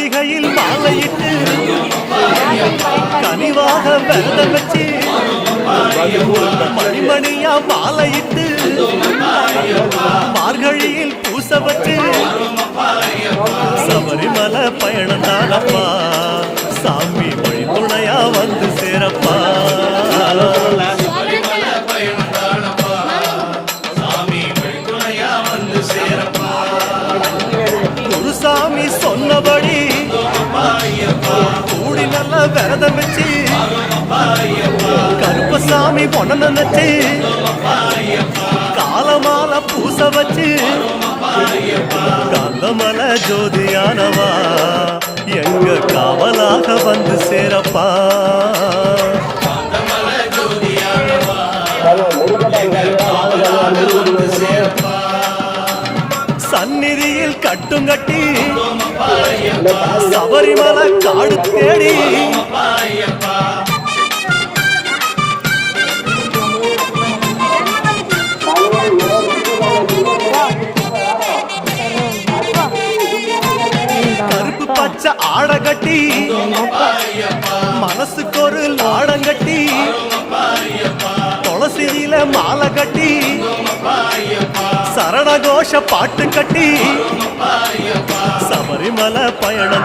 கார்த்திகையில் மாலையிட்டு கனிவாக விரதம் வச்சு மணிமணியா மாலையிட்டு மார்கழியில் பூச வச்சு சபரிமலை பயணம் தானப்பா சாமி வழி துணையா வந்து சேரப்பா. குருசாமி சொன்னபடி கூடி நல்ல விரதம் வச்சு கருப்பசாமி பொண்ண நினைச்சு காலமால பூச வச்சு கந்தமல ஜோதியானவா எங்க காவலாக வந்து சேரப்பா. சந்நிதியில் கட்டுங்கட்டி சபரிமலை காடு தேடி கருப்பு பச்சை ஆட கட்டி மனசுக்கு ஒரு லாடங்கட்டி துளசியில மாலை கட்டி சரணகோஷ பாட்டு கட்டி சபரிமலை பயணம்